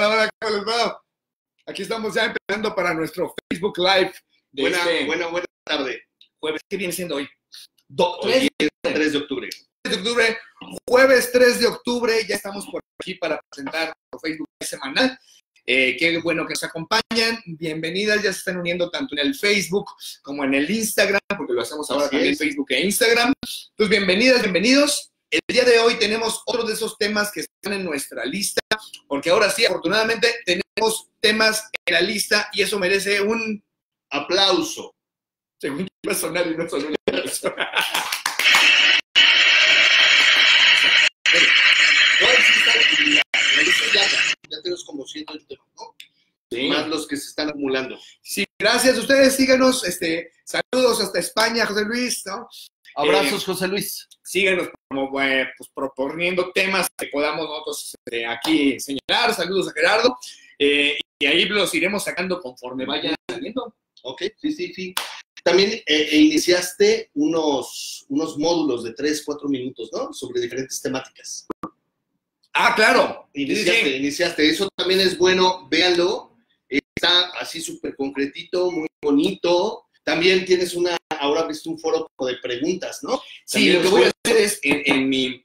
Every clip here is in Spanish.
hola, ¿cómo les va? Aquí estamos ya empezando para nuestro Facebook Live. Buena tarde. Jueves, ¿qué viene siendo hoy? 3 de octubre. 3 de octubre, jueves 3 de octubre, ya estamos por aquí para presentar nuestro Facebook Live semanal. Qué bueno que nos acompañan, bienvenidas, ya se están uniendo tanto en el Facebook como en el Instagram, porque lo hacemos ahora también en Facebook e Instagram. Pues bienvenidas, bienvenidos. El día de hoy tenemos otro de esos temas que están en nuestra lista, porque ahora sí, afortunadamente, tenemos temas en la lista y eso merece un aplauso. Según personal y no solo un aplauso. Ya tenemos como 100 temas, ¿no? Sí. Más los que se están acumulando. Sí, gracias. Ustedes síganos. Saludos hasta España, José Luis, ¿no? Abrazos, José Luis. Síganos como, pues, proponiendo temas que podamos nosotros aquí señalar. Saludos a Gerardo. Y ahí los iremos sacando conforme vayan saliendo. Ok, sí. También iniciaste unos módulos de 3-4 minutos, ¿no? Sobre diferentes temáticas. Ah, claro. Iniciaste. Eso también es bueno, véanlo. Está así súper concretito, muy bonito. También tienes ahora viste un foro de preguntas, ¿no? Sí, lo que voy a hacer es en mi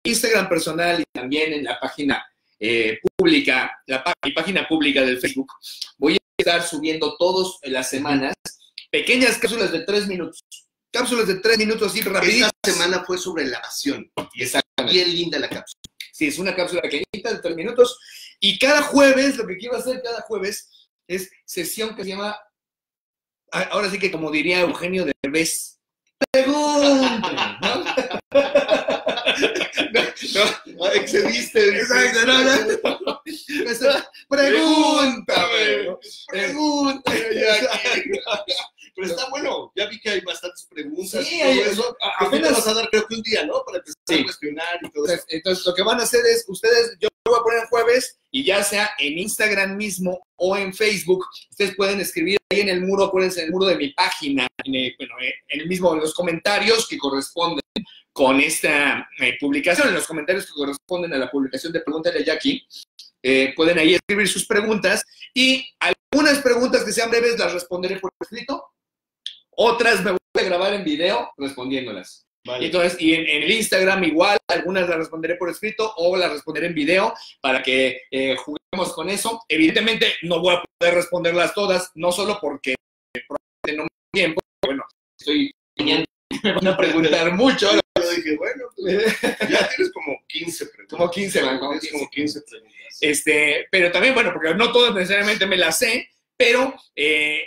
Instagram personal y también en la página pública, mi página pública del Facebook, voy a estar subiendo todas las semanas pequeñas cápsulas de 3 minutos. Cápsulas de 3 minutos así rapiditas. Esta semana fue sobre lavación. Y está bien linda la cápsula. Sí, es una cápsula pequeñita de 3 minutos. Y cada jueves, lo que quiero hacer cada jueves es sesión que se llama, ahora sí que como diría Eugenio Derbez, pregunta, ¿no? No, excediste. Exacto, no. Pregúntame. Pero está bueno, ya vi que hay bastantes preguntas. Sí, y todo eso. apenas vas a dar creo que un día, ¿no? Para empezar a cuestionar y todo eso. Entonces, lo que van a hacer es, yo lo voy a poner el jueves y ya sea en Instagram mismo o en Facebook, ustedes pueden escribir ahí en el muro, acuérdense, en el muro de mi página, en los comentarios que corresponden con esta publicación, en los comentarios que corresponden a la publicación de Pregúntale a Jackie, pueden ahí escribir sus preguntas y algunas preguntas que sean breves las responderé por escrito, otras me voy a grabar en video respondiéndolas. Vale. Entonces, y en el Instagram igual, algunas las responderé por escrito o las responderé en video para que juguemos con eso. Evidentemente no voy a poder responderlas todas, no solo porque probablemente no me da tiempo, bueno, estoy me van a preguntar mucho. Yo dije, bueno, pues, ya tienes como 15 preguntas. Como 15, ¿no? Como 15 preguntas. Pero también, bueno, porque no todas necesariamente me las sé, pero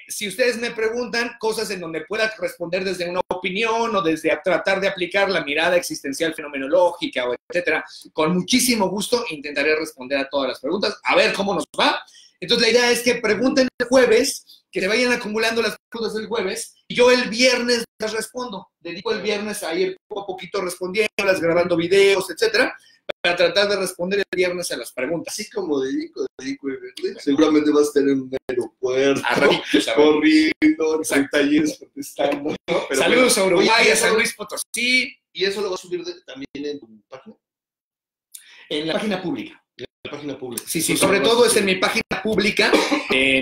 si ustedes me preguntan cosas en donde pueda responder desde una opinión o desde tratar de aplicar la mirada existencial fenomenológica, o etcétera, con muchísimo gusto intentaré responder a todas las preguntas, a ver cómo nos va. Entonces la idea es que pregunten el jueves, que se vayan acumulando las preguntas del jueves, y yo el viernes las respondo. Dedico el viernes a ir poco a poquito respondiéndolas, grabando videos, etcétera, para tratar de responder el viernes a las preguntas. Así como dedico el viernes, seguramente vas a tener un aeropuerto, corriendo, en talleres contestando. ¿No? Pero saludos a Uruguay, a San Luis Potosí. ¿Y eso lo vas a subir también en tu página? En la página pública. La página pública. Sí, sobre todo es en mi página pública,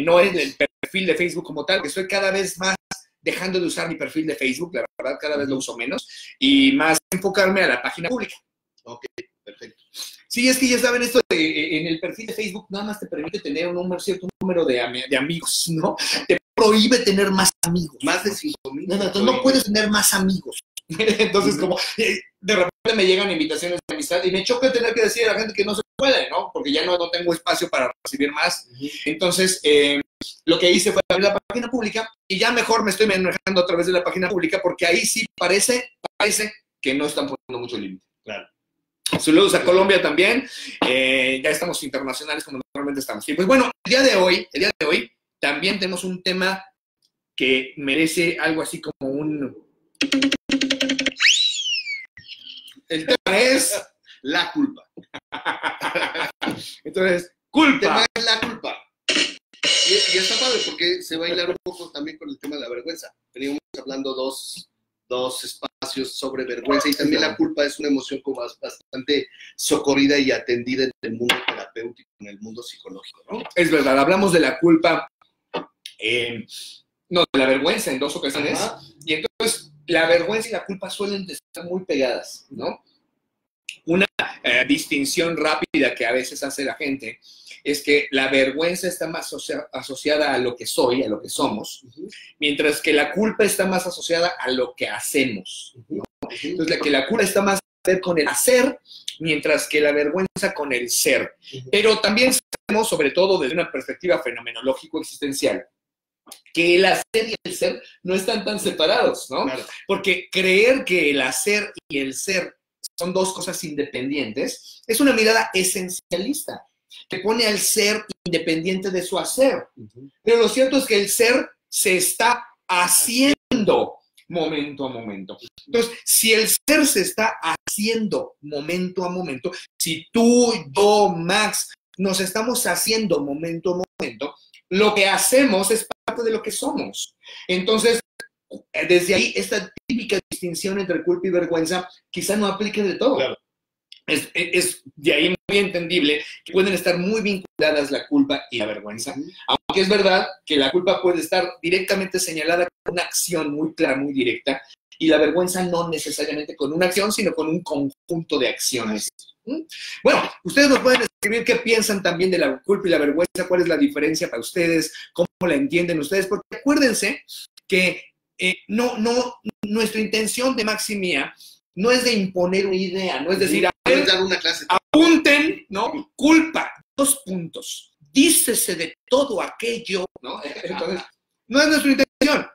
no es el perfil de Facebook como tal, que estoy cada vez más dejando de usar mi perfil de Facebook, la verdad cada vez lo uso menos, y más enfocarme a la página pública. Ok, perfecto. Sí, es que ya saben esto, en el perfil de Facebook nada más te permite tener un cierto número de amigos, ¿no? Te prohíbe tener más amigos. Más de 5,000. Entonces no puedes tener más amigos. Entonces, como de repente me llegan invitaciones de amistad y me choca tener que decir a la gente que no se puede, ¿no? Porque ya no tengo espacio para recibir más. Entonces, lo que hice fue abrir la página pública y ya mejor me estoy manejando a través de la página pública porque ahí sí parece que no están poniendo mucho límite. Claro. Saludos a Colombia también. Ya estamos internacionales como normalmente estamos. Y pues bueno, el día de hoy también tenemos un tema que merece algo así como un... El tema es la culpa. Entonces, culpa. El tema es la culpa. Y está padre porque se va a hilar un poco también con el tema de la vergüenza. Veníamos hablando dos espacios espacios sobre vergüenza y también la culpa es una emoción como bastante socorrida y atendida en el mundo terapéutico, en el mundo psicológico, ¿no? Es verdad, hablamos de la culpa, no, de la vergüenza en 2 ocasiones. Ajá. Y entonces la vergüenza y la culpa suelen estar muy pegadas, ¿no? Una distinción rápida que a veces hace la gente es que la vergüenza está más asociada a lo que soy, a lo que somos, mientras que la culpa está más asociada a lo que hacemos, ¿no? Entonces, que la culpa está más a ver con el hacer, mientras que la vergüenza con el ser. Pero también sabemos, sobre todo desde una perspectiva fenomenológico-existencial, que el hacer y el ser no están tan separados, ¿no? Claro. Porque creer que el hacer y el ser son 2 cosas independientes es una mirada esencialista, que pone al ser independiente de su hacer. Pero lo cierto es que el ser se está haciendo momento a momento. Entonces, si el ser se está haciendo momento a momento, si tú, yo, Max, nos estamos haciendo momento a momento, lo que hacemos es parte de lo que somos. Entonces, desde ahí, esta típica distinción entre culpa y vergüenza quizá no aplique de todo. Claro. Es de ahí muy entendible que pueden estar muy vinculadas la culpa y la vergüenza, aunque es verdad que la culpa puede estar directamente señalada con una acción muy clara, muy directa, y la vergüenza no necesariamente con una acción, sino con un conjunto de acciones. Bueno, ustedes nos pueden escribir qué piensan también de la culpa y la vergüenza, cuál es la diferencia para ustedes, cómo la entienden ustedes, porque acuérdense que nuestra intención de Max y mía no es de imponer una idea, no es decir, a ver, dar una clase. Apunten, ¿no? Culpa, 2 puntos. Dícese de todo aquello, ¿no? Entonces, no es nuestra intención.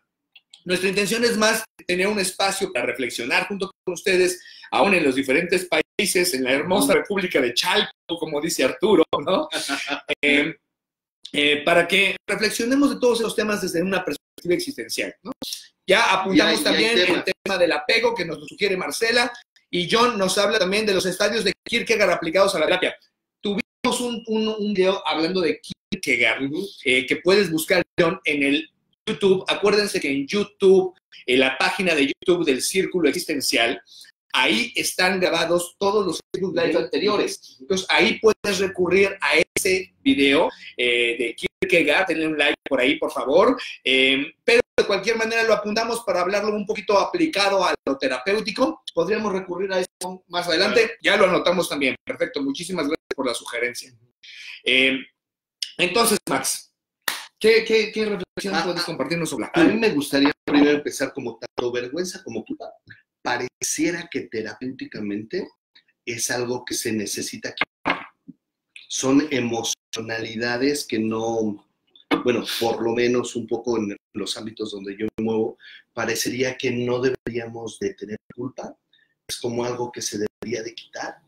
Nuestra intención es más tener un espacio para reflexionar junto con ustedes, aún en los diferentes países, en la hermosa República de Chalco, como dice Arturo, ¿no? Para que reflexionemos de todos esos temas desde una perspectiva existencial, ¿no? Ya apuntamos también el tema del apego que nos sugiere Marcela, y John nos habla también de los estadios de Kierkegaard aplicados a la terapia. Tuvimos un video hablando de Kierkegaard, que puedes buscar, John, en el YouTube. Acuérdense que en YouTube, en la página de YouTube del Círculo Existencial, ahí están grabados todos los Facebook Live anteriores. Entonces, ahí puedes recurrir a ese video de Kierkegaard. Denle un like por ahí, por favor. Pero de cualquier manera lo apuntamos para hablarlo un poquito aplicado a lo terapéutico. Podríamos recurrir a eso más adelante. Ya lo anotamos también. Perfecto. Muchísimas gracias por la sugerencia. Entonces, Max, ¿qué reflexión puedes compartirnos sobre la culpa? A mí me gustaría primero empezar como tanto vergüenza como culpa. Pareciera que terapéuticamente es algo que se necesita quitar. Son emocionalidades que no, bueno, por lo menos un poco en los ámbitos donde yo me muevo, parecería que no deberíamos de tener culpa. Es como algo que se debería de quitar,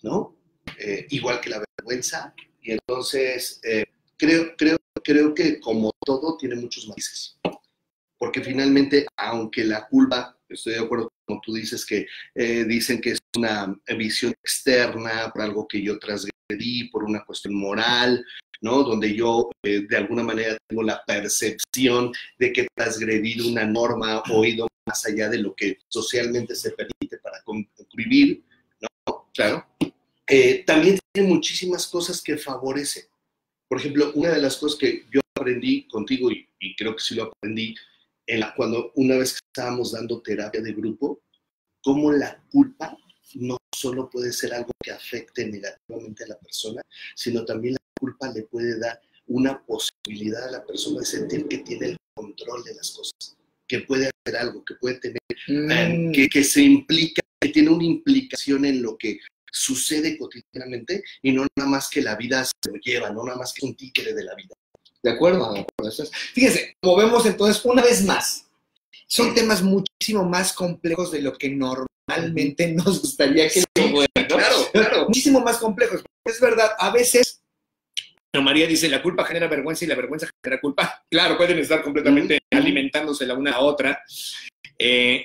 ¿no? Igual que la vergüenza. Y entonces creo que como todo tiene muchos matices. Porque finalmente, aunque la culpa, estoy de acuerdo como tú dices, que dicen que es una visión externa por algo que yo transgredí, por una cuestión moral, ¿no? Donde yo de alguna manera tengo la percepción de que he transgredido una norma o ido más allá de lo que socialmente se permite para convivir, ¿no? Claro. También tiene muchísimas cosas que favorecen. Por ejemplo, una de las cosas que yo aprendí contigo, y creo que sí lo aprendí, cuando una vez que estábamos dando terapia de grupo, cómo la culpa no solo puede ser algo que afecte negativamente a la persona, sino también la culpa le puede dar una posibilidad a la persona de sentir que tiene el control de las cosas, que puede hacer algo, que puede tener, que se implica, que tiene una implicación en lo que sucede cotidianamente y no nada más que la vida se lo lleva, no nada más que un títere de la vida. ¿De acuerdo? De acuerdo. Fíjense, como vemos entonces, una vez más, son temas muchísimo más complejos de lo que normalmente nos gustaría que fueran, ¿no? Claro. Muchísimo más complejos. Es verdad, a veces, María dice, la culpa genera vergüenza y la vergüenza genera culpa. Claro, pueden estar completamente alimentándose la una a otra.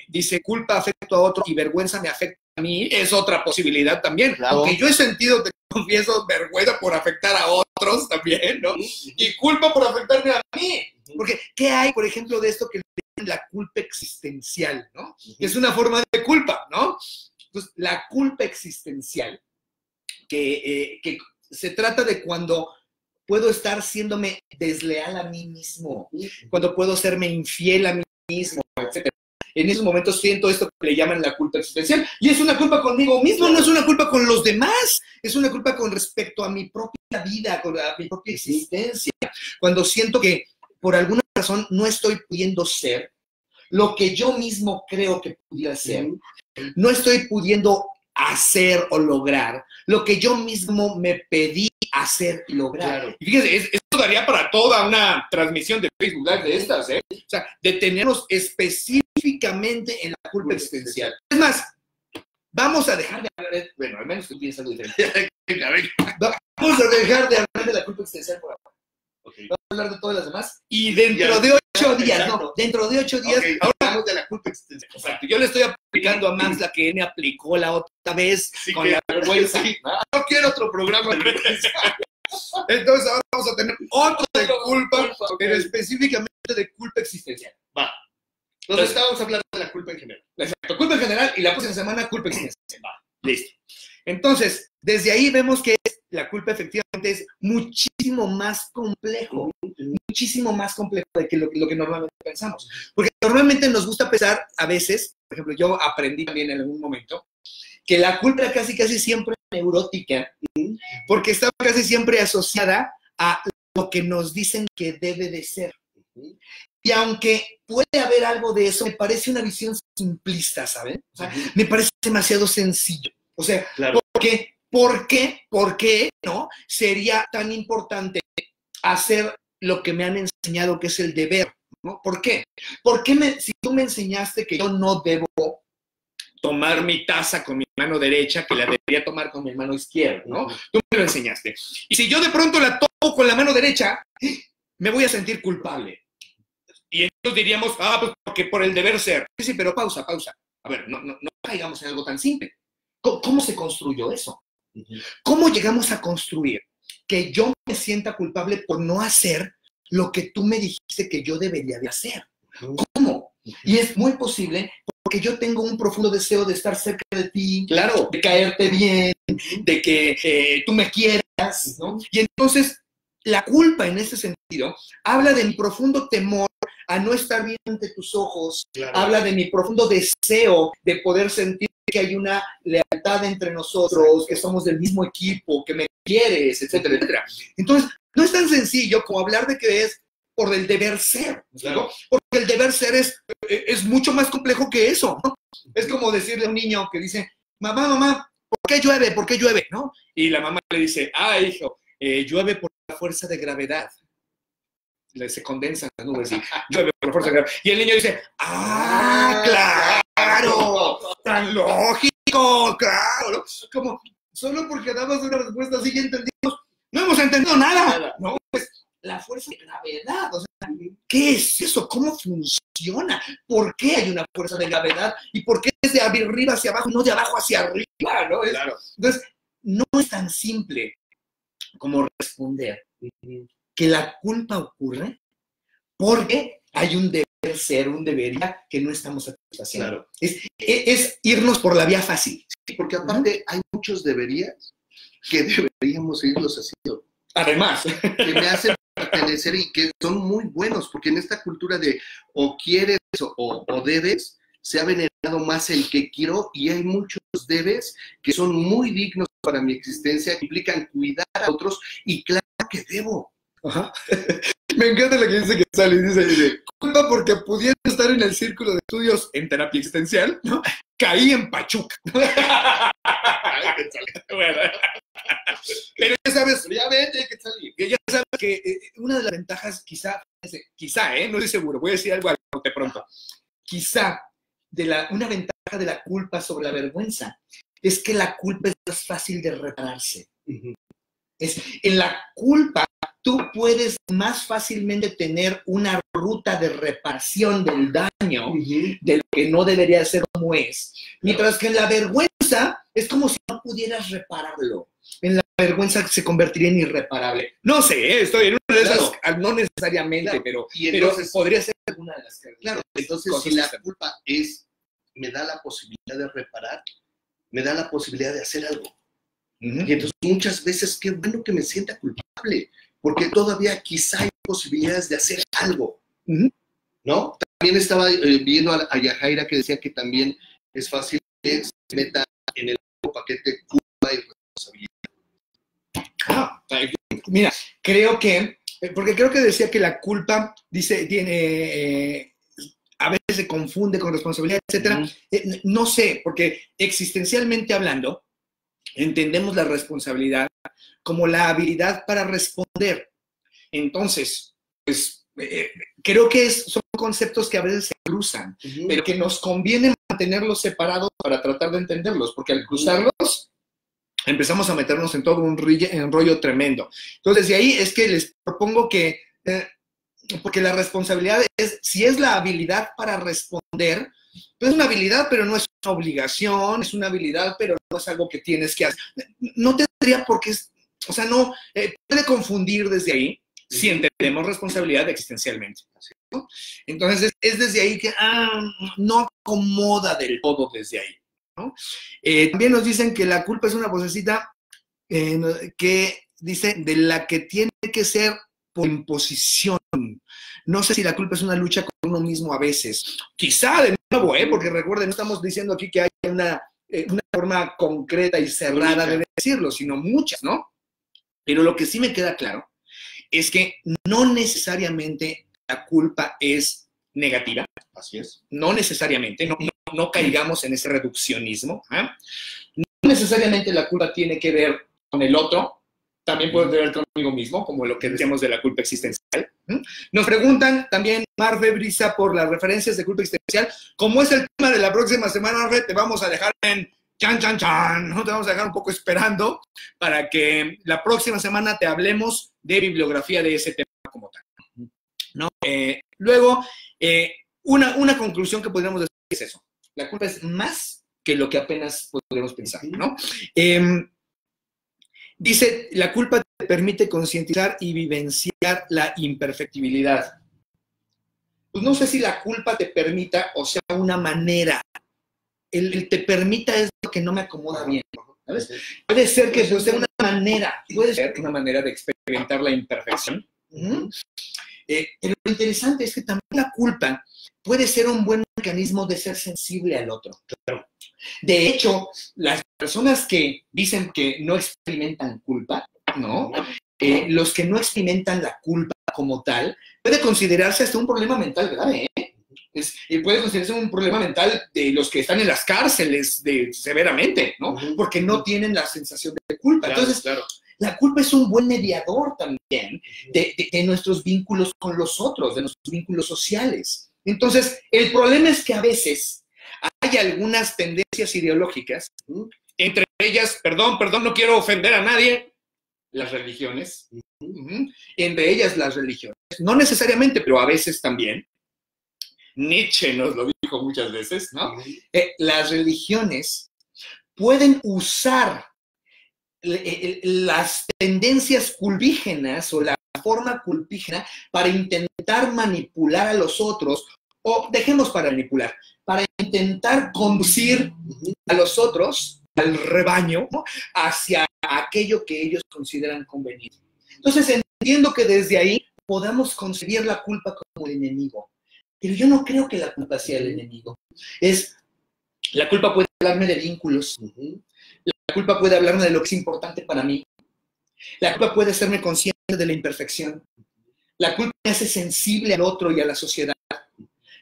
Dice, culpa afecta a otro y vergüenza me afecta a mí. Es otra posibilidad también. Claro. Aunque yo he sentido, te confieso, vergüenza por afectar a otros también, ¿no? Y culpa por afectarme a mí. Porque, ¿qué hay, por ejemplo, de esto que la culpa existencial, ¿no? Que es una forma de culpa, ¿no? Entonces, la culpa existencial, que se trata de cuando puedo estar siéndome desleal a mí mismo, cuando puedo serme infiel a mí mismo, etc. En esos momentos siento esto que le llaman la culpa existencial. Y es una culpa conmigo mismo, no es una culpa con los demás, es una culpa con respecto a mi propia vida, a mi propia existencia. Cuando siento que por alguna razón no estoy pudiendo ser lo que yo mismo creo que pudiera ser, no estoy pudiendo hacer o lograr lo que yo mismo me pedí hacer y lograr. Claro. Y fíjense, esto daría para toda una transmisión de Facebook Live de estas, ¿eh? O sea, detenernos específicamente en la culpa existencial. Es más, vamos a dejar de hablar, bueno, al menos tú piensas algo diferente. Vamos a dejar de hablar de la culpa existencial por ahora. Okay. Vamos a hablar de todas las demás y dentro de 8 días, no, dentro de 8 días, okay, ahora hablamos de la culpa existencial. Exacto. Yo le estoy aplicando a Max la que él me aplicó la otra vez con la vergüenza. Sí. No quiero otro programa. Entonces ahora vamos a tener otro de culpa, pero específicamente de culpa existencial. Va. Entonces estábamos hablando de la culpa en general. Exacto, culpa en general y la próxima semana culpa existencial. Va. Listo. Entonces, desde ahí vemos que la culpa efectivamente es muchísimo más complejo de que lo que normalmente pensamos. Porque normalmente nos gusta pensar, a veces, por ejemplo, yo aprendí también en algún momento, que la culpa era casi siempre neurótica, porque estaba casi siempre asociada a lo que nos dicen que debe de ser. Y aunque puede haber algo de eso, me parece una visión simplista, ¿saben? O sea, me parece demasiado sencillo. O sea, claro. ¿Por qué no sería tan importante hacer lo que me han enseñado que es el deber? ¿No? ¿Por qué? Si tú me enseñaste que yo no debo tomar mi taza con mi mano derecha, que la debería tomar con mi mano izquierda, ¿no? Tú me lo enseñaste. Y si yo de pronto la tomo con la mano derecha, me voy a sentir culpable. Y entonces diríamos, pues porque por el deber ser. Sí, pero pausa. A ver, no caigamos en algo tan simple. ¿Cómo se construyó eso? ¿Cómo llegamos a construir que yo me sienta culpable por no hacer lo que tú me dijiste que yo debería de hacer? ¿Cómo? Y es muy posible porque yo tengo un profundo deseo de estar cerca de ti, claro, de caerte bien, de que tú me quieras, ¿no? Y entonces la culpa en ese sentido habla de mi profundo temor a no estar bien ante tus ojos, claro. Habla de mi profundo deseo de poder sentir que hay una lealtad entre nosotros, que somos del mismo equipo, que me quieres, etcétera, etcétera. Entonces, no es tan sencillo como hablar de que es por el deber ser, claro. Porque el deber ser es mucho más complejo que eso, ¿no? Es como decirle a un niño que dice, mamá, ¿por qué llueve? ¿Por qué llueve? ¿No? Y la mamá le dice, hijo, llueve por la fuerza de gravedad. Se condensan las nubes y llueve por la fuerza de gravedad. Y el niño dice, claro, tan lógico, claro, ¿no? Como solo porque damos una respuesta así ya entendimos, no hemos entendido nada, ¿no? Pues la fuerza de gravedad, o sea, ¿qué es eso? ¿Cómo funciona? ¿Por qué hay una fuerza de gravedad? ¿Y por qué es de arriba hacia abajo y no de abajo hacia arriba, ¿no? Claro. Entonces, no es tan simple como responder que la culpa ocurre porque hay un deber ser, un debería que no estamos satisfaciendo. Claro. Es irnos por la vía fácil. Sí, porque aparte hay muchos deberías que deberíamos seguirlos haciendo. Además. Que me hacen pertenecer y que son muy buenos, porque en esta cultura de o quieres o debes, se ha venerado más el que quiero y hay muchos debes que son muy dignos para mi existencia, que implican cuidar a otros y claro que debo. Ajá. Me encanta lo que dice que sale y dice, culpa porque pudiendo estar en el círculo de estudios en terapia existencial, ¿no? Caí en Pachuca. Bueno, pero ya sabes, ya sabes que una de las ventajas, quizá, no estoy seguro, voy a decir algo de pronto, quizá una ventaja de la culpa sobre la vergüenza es que la culpa es más fácil de repararse. En la culpa tú puedes más fácilmente tener una ruta de reparación del daño, de lo que no debería ser como es, mientras que en la vergüenza es como si no pudieras repararlo. en la vergüenza se convertiría en irreparable. No sé, estoy en una de esas, Claro. no necesariamente, Claro. pero, Y entonces, podría ser alguna de las que... claro, entonces cosas si la que- culpa me da la posibilidad de reparar, me da la posibilidad de hacer algo. Ujú. Y entonces muchas veces, qué bueno que me sienta culpable, porque todavía quizá hay posibilidades de hacer algo, Ujú. ¿no? También estaba viendo a Yajaira que decía que también es fácil que se meta en el paquete culpa y responsabilidad. Ah, mira, creo que, porque creo que decía que la culpa, a veces se confunde con responsabilidad, etcétera. No sé, porque existencialmente hablando, entendemos la responsabilidad como la habilidad para responder. Entonces, pues, creo que son conceptos que a veces se cruzan, pero que nos conviene mantenerlos separados para tratar de entenderlos, porque al cruzarlos empezamos a meternos en todo un rollo tremendo. Entonces, de ahí es que les propongo que, porque la responsabilidad si es la habilidad para responder, pues es una habilidad, pero no es una obligación, es una habilidad, pero no es algo que tienes que hacer. No tendría por qué, o sea, no, puede confundir desde ahí si entendemos responsabilidad existencialmente, ¿no? Entonces, es desde ahí que no acomoda del todo desde ahí, ¿no? También nos dicen que la culpa es una vocecita que dice de la que tiene que ser por imposición. No sé si la culpa es una lucha con uno mismo a veces. Quizá de nuevo, porque recuerden, no estamos diciendo aquí que hay una forma concreta y cerrada de decirlo, sino muchas, ¿no? Pero lo que sí me queda claro es que no necesariamente la culpa es negativa. Así es. No necesariamente, no caigamos en ese reduccionismo. No necesariamente la culpa tiene que ver con el otro, también puede ver conmigo mismo, como lo que decíamos de la culpa existencial. Nos preguntan también, Marfe Brisa, por las referencias de culpa existencial. Como es el tema de la próxima semana, Marfe, te vamos a dejar en chan, chan, chan, ¿no? Te vamos a dejar un poco esperando para que la próxima semana te hablemos de bibliografía de ese tema como tal, ¿no? Luego, una conclusión que podríamos decir es eso. La culpa es más que lo que apenas podríamos pensar, ¿no? Dice, la culpa te permite concientizar y vivenciar la imperfectibilidad. Pues no sé si la culpa te permita, o sea, una manera. El te permita es lo que no me acomoda bien, ¿sabes? Puede ser que sea una manera, puede ser una manera de experimentar la imperfección. Pero lo interesante es que también la culpa puede ser un buen mecanismo de ser sensible al otro. Claro. De hecho, las personas que dicen que no experimentan culpa, ¿no? Los que no experimentan la culpa como tal, puede considerarse hasta un problema mental grave, puede considerarse un problema mental de los que están en las cárceles severamente, ¿no? Porque no tienen la sensación de culpa. Claro, entonces, claro, la culpa es un buen mediador también de nuestros vínculos con los otros, de nuestros vínculos sociales. Entonces, el problema es que a veces hay algunas tendencias ideológicas, entre ellas, perdón, no quiero ofender a nadie, las religiones, entre ellas las religiones, no necesariamente, pero a veces también. Nietzsche nos lo dijo muchas veces, ¿no? Las religiones pueden usar las tendencias culpígenas o la forma culpígena para intentar manipular a los otros, o dejemos para manipular, para intentar conducir a los otros, al rebaño, ¿no? Hacia aquello que ellos consideran conveniente. Entonces entiendo que desde ahí podamos concebir la culpa como el enemigo, pero yo no creo que la culpa sea el enemigo. La culpa puede hablarme de vínculos, la culpa puede hablarme de lo que es importante para mí. La culpa puede hacerme consciente de la imperfección. La culpa me hace sensible al otro y a la sociedad.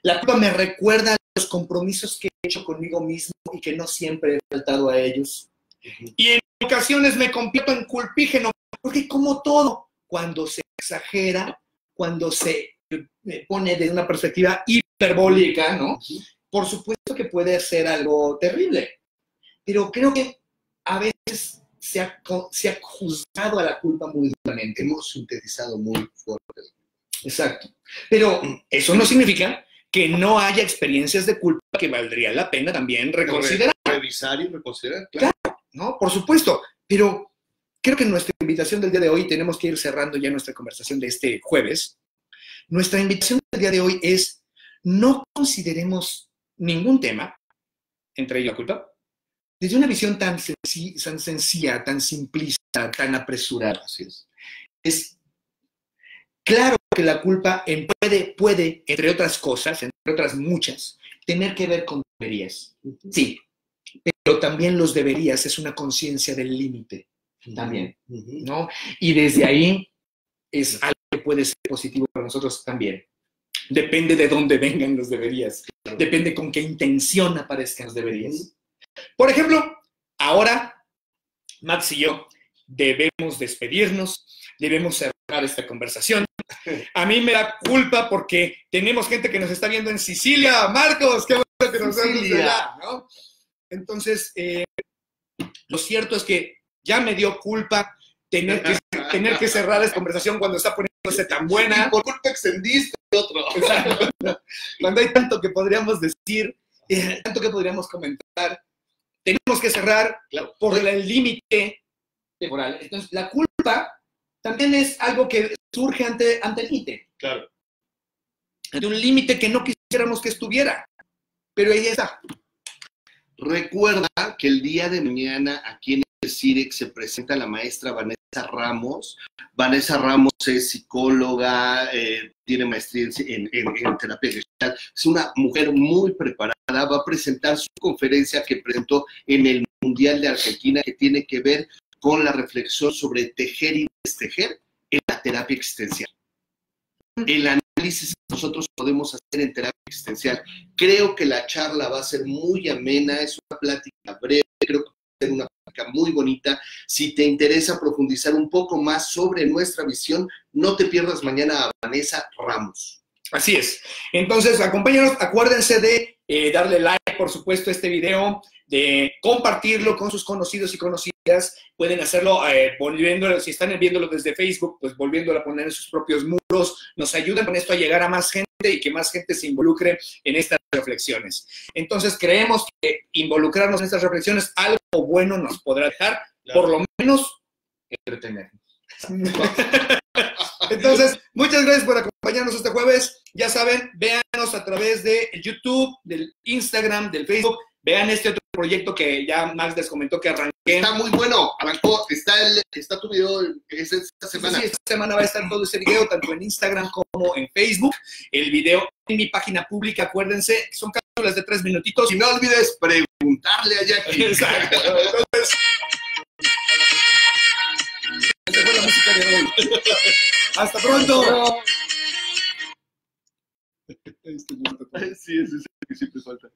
La culpa me recuerda los compromisos que he hecho conmigo mismo y que no siempre he faltado a ellos. Y en ocasiones me convierto en culpígeno, porque como todo, cuando se exagera, cuando se pone desde una perspectiva hiperbólica, ¿no? Por supuesto que puede ser algo terrible. Pero creo que a veces se ha juzgado a la culpa muy duramente. Hemos sintetizado muy fuerte. Exacto. Pero eso no significa que no haya experiencias de culpa que valdría la pena también reconsiderar. Revisar y reconsiderar, claro. Claro, ¿no? Por supuesto. Pero creo que nuestra invitación del día de hoy, tenemos que ir cerrando ya nuestra conversación de este jueves. Nuestra invitación del día de hoy es: no consideremos ningún tema, entre ellos la culpa, desde una visión tan sencilla, tan simplista, tan apresurada. Así es. Es claro que la culpa puede, entre otras cosas, entre otras muchas, tener que ver con deberías. Sí, pero también los deberías es una conciencia del límite, también, ¿no? Y desde ahí es algo que puede ser positivo para nosotros también. Depende de dónde vengan los deberías. Depende con qué intención aparezcan los deberías. Por ejemplo, ahora, Max y yo debemos despedirnos, debemos cerrar esta conversación. A mí me da culpa porque tenemos gente que nos está viendo en Sicilia. Marcos, qué bueno que nos vemos allá, ¿no? Entonces, lo cierto es que ya me dio culpa tener que cerrar esta conversación cuando está poniéndose tan buena. Y por culpa extendiste otro. Exacto. Cuando hay tanto que podríamos decir, tanto que podríamos comentar, tenemos que cerrar por el límite temporal. Entonces, la culpa también es algo que surge ante el límite. Claro. Ante un límite que no quisiéramos que estuviera, pero ahí está. Recuerda que el día de mañana aquí en el CIREC se presenta la maestra Vanessa Ramos. Vanessa Ramos es psicóloga, tiene maestría en terapia gestal. Es una mujer muy preparada. Va a presentar su conferencia que presentó en el Mundial de Argentina, que tiene que ver con la reflexión sobre tejer y destejer en la terapia existencial. El análisis que nosotros podemos hacer en terapia existencial. Creo que la charla va a ser muy amena, es una plática breve, creo que va a ser una plática muy bonita. Si te interesa profundizar un poco más sobre nuestra visión, no te pierdas mañana a Vanessa Ramos. Así es. Entonces, acompáñanos, acuérdense de darle like, por supuesto, a este video, de compartirlo con sus conocidos y conocidas. Pueden hacerlo volviéndolo, si están viéndolo desde Facebook, pues volviéndolo a poner en sus propios muros. Nos ayudan con esto a llegar a más gente y que más gente se involucre en estas reflexiones. Entonces, creemos que involucrarnos en estas reflexiones, algo bueno nos podrá dejar, por lo menos entretenernos. Entonces, muchas gracias por acompañarnos este jueves. Ya saben, véanos a través de YouTube, del Instagram, del Facebook. Vean este otro proyecto que ya Max les comentó que arranqué. Está muy bueno, arrancó, está tu video esta semana. Sí, esta semana va a estar todo ese video, tanto en Instagram como en Facebook. El video en mi página pública, acuérdense, son cápsulas de 3 minutitos. Y no olvides preguntarle a Jackie. Exacto. Entonces, esta fue la música de hoy. Hasta pronto. Sí, es que siempre falta.